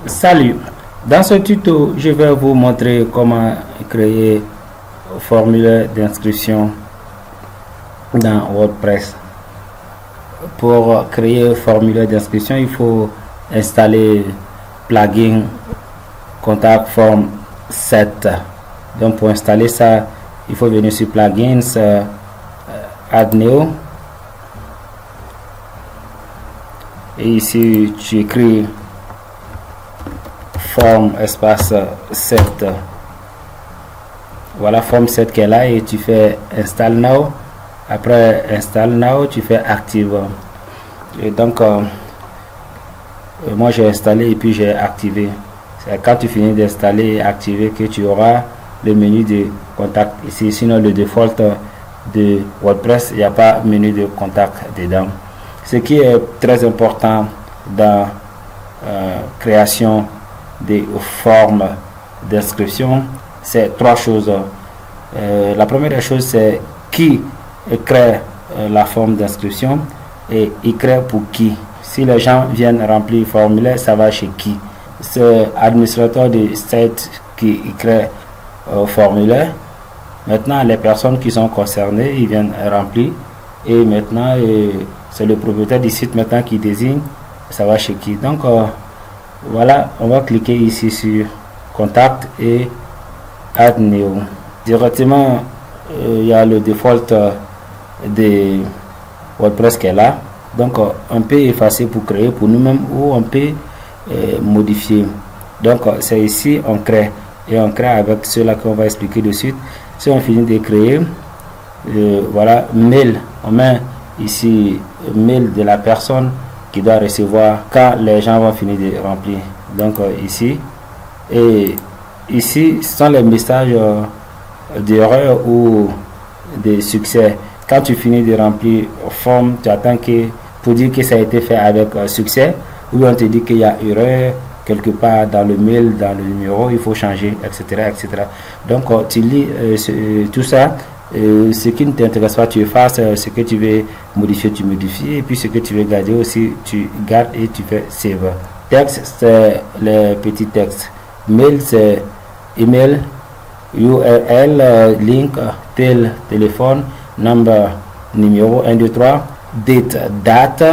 Salut, dans ce tuto je vais vous montrer comment créer un formulaire d'inscription dans WordPress. Pour créer un formulaire d'inscription, il faut installer plugin Contact Form 7. Donc pour installer ça, il faut venir sur plugins, Add New, et ici tu écris forme espace 7. Voilà forme 7 qui est là et tu fais install now. Après install now, tu fais active. Et donc moi j'ai installé et puis j'ai activé. C'est quand tu finis d'installer et activer que tu auras le menu de contact ici. Sinon le default de WordPress, il n'y a pas menu de contact dedans. Ce qui est très important dans création des formes d'inscription, c'est trois choses. La première chose, c'est qui crée la forme d'inscription et il crée pour qui. Si les gens viennent remplir le formulaire, ça va chez qui. C'est l'administrateur du site qui crée le formulaire. Maintenant, les personnes qui sont concernées, ils viennent remplir. Et maintenant, c'est le propriétaire du site maintenant qui désigne, ça va chez qui. Donc, voilà, on va cliquer ici sur Contact et Add New. Directement, il y a le default de WordPress qui est là. Donc, on peut effacer pour créer pour nous-mêmes ou on peut modifier. Donc, c'est ici, on crée. Et on crée avec cela qu'on va expliquer de suite. Si on finit de créer, voilà, mail. On met ici mail de la personne qui doit recevoir quand les gens vont finir de remplir. Donc ici, et ici ce sont les messages d'erreur ou de succès. Quand tu finis de remplir forme, tu attends que pour dire que ça a été fait avec succès, ou on te dit qu'il y a erreur quelque part dans le mail, dans le numéro, il faut changer, etc. etc. Donc tu lis tout ça. Ce qui ne t'intéresse pas, tu effaces. Ce que tu veux modifier, tu modifies. Et puis ce que tu veux garder aussi, tu gardes et tu fais save. Texte, c'est les petits textes. Mail, c'est email, URL, link, téléphone, number, numéro 1, 2, 3, date,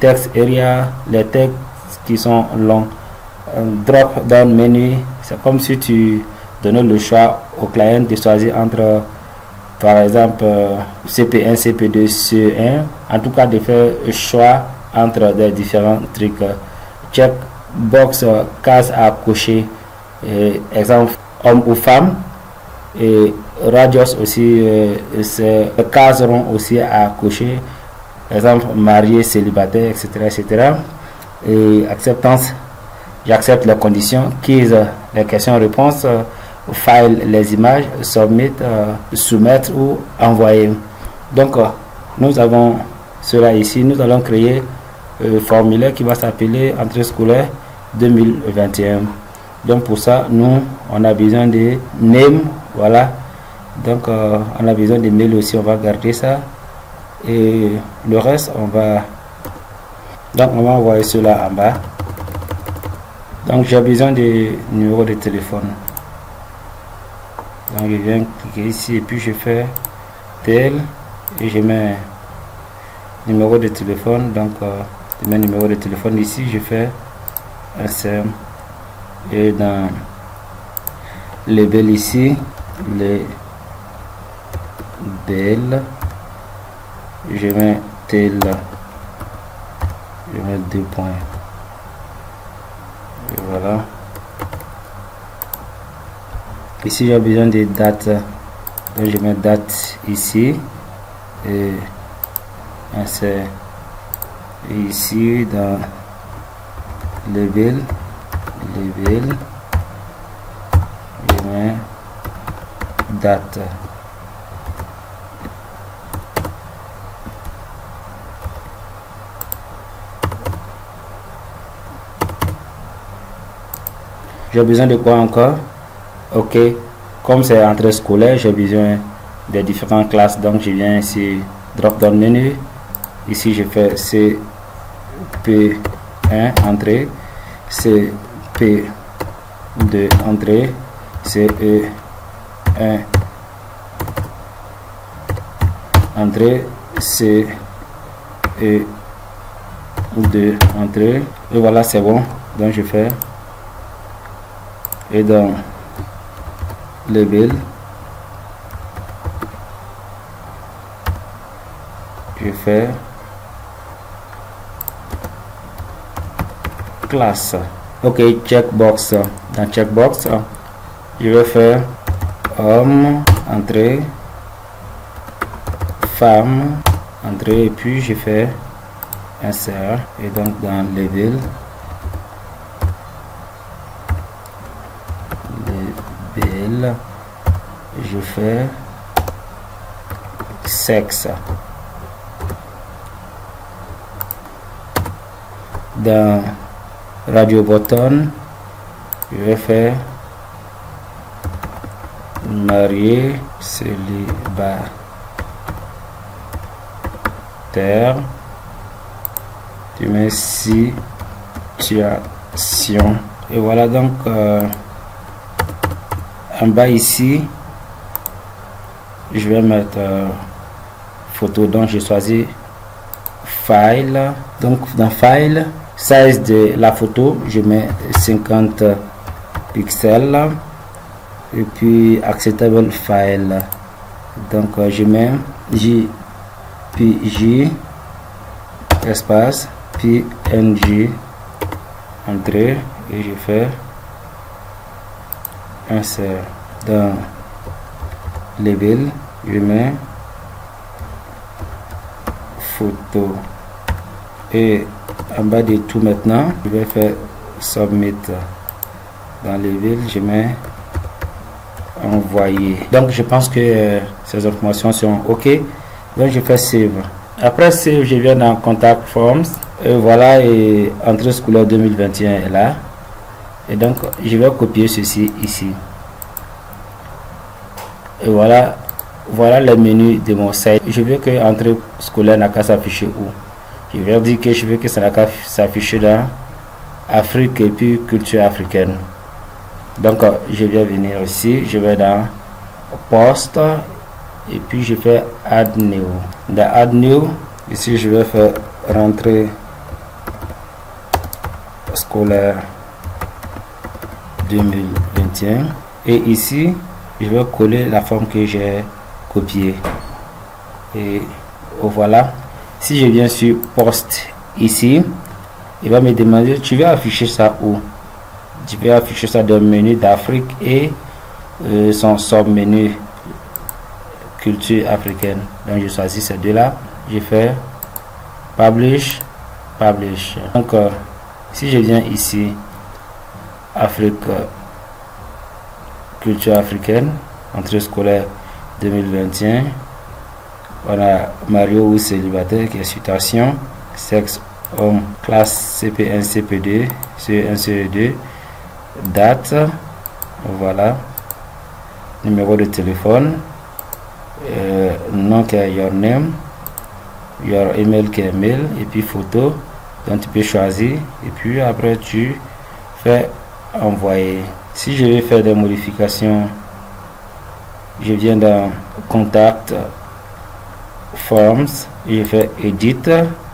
texte area, les textes qui sont longs. Drop down menu, c'est comme si tu donnais le choix au client de choisir entre, par exemple, CP1, CP2, CE1. En tout cas, de faire le choix entre des différents trucs. Check box, case à cocher, exemple homme ou femme. Et radius aussi, c'est cases rond aussi à cocher. Exemple marié, célibataire, etc. etc. Et acceptance, j'accepte les conditions. Quiz, les questions-réponses. File, les images, submit, soumettre ou envoyer. Donc nous avons cela ici. Nous allons créer un formulaire qui va s'appeler entrée scolaire 2021. Donc pour ça, nous on a besoin de name. Voilà, donc on a besoin de mail aussi. On va garder ça et le reste on va envoyer cela en bas. Donc j'ai besoin de numéro de téléphone. Donc je viens cliquer ici et puis je fais tel et je mets numéro de téléphone. Donc je mets numéro de téléphone ici, je fais insert et dans label ici, les belles, je mets tel, je mets 2 points et voilà. Ici j'ai besoin de dates, donc je mets date ici et c'est ici dans label, je mets date. J'ai besoin de quoi encore? Ok, comme c'est entrée scolaire, j'ai besoin des différentes classes. Donc je viens ici, drop down menu. Ici je fais CP1 entrée, CP2 entrée, CE1 entrée, CE2 entrée, et voilà, c'est bon. Donc je fais, et dans label je fais classe. Ok, checkbox. Dans checkbox je vais faire homme entrée, femme entrée, et puis je fais insert, et donc dans label je fais sexe. Dans radio button je vais faire marié, célibataire, tu mets situation, et voilà. Donc en bas ici je vais mettre photo, donc j'ai choisi file. Donc dans file, size de la photo je mets 50 pixels, et puis acceptable file, donc je mets JPG espace PNG entrée, et je fais insert. Dans label je mets photo, et en bas de tout maintenant je vais faire submit. Dans label je mets envoyer. Donc je pense que ces informations sont ok, donc je fais save. Après save, je viens dans contact forms, et voilà, et entrée scolaire 2021 est là, et donc je vais copier ceci ici, et voilà le menu de mon site. Je veux que entrée scolaire n'a qu'à s'afficher où, je vais dire que je veux que ça n'a qu'à s'afficher dans Afrique et puis culture africaine. Donc je vais venir ici, je vais dans poste, et puis je fais add new. Dans add new, ici je vais faire rentrée scolaire 2021, et ici je vais coller la forme que j'ai copiée, et voilà. Si je viens sur poste ici, il va me demander tu veux afficher ça où. Je vais afficher ça dans le menu d'Afrique et son sub-menu culture africaine. Donc je choisis ces deux là, je fais publish. Donc si je viens ici Afrique culture africaine, entrée scolaire 2021, on a Mario ou célibataire qui est citation, sexe homme, classe CP1 CP2 CE1 CE2, date, voilà, numéro de téléphone, nom qui est your name, your email qui est mail, et puis photo. Donc tu peux choisir, et puis après tu fais envoyer. Si je vais faire des modifications, je viens dans contact forms, je fais edit,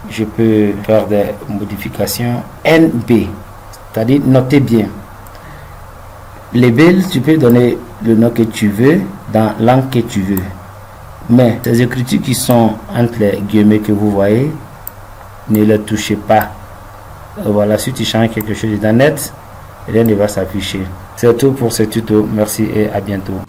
je peux faire des modifications NB, c'est-à-dire notez bien. Label, tu peux donner le nom que tu veux dans la langue que tu veux, mais ces écritures qui sont entre les guillemets que vous voyez, ne les touchez pas. Voilà, si tu changes quelque chose dans net, rien ne va s'afficher. C'est tout pour ce tuto. Merci et à bientôt.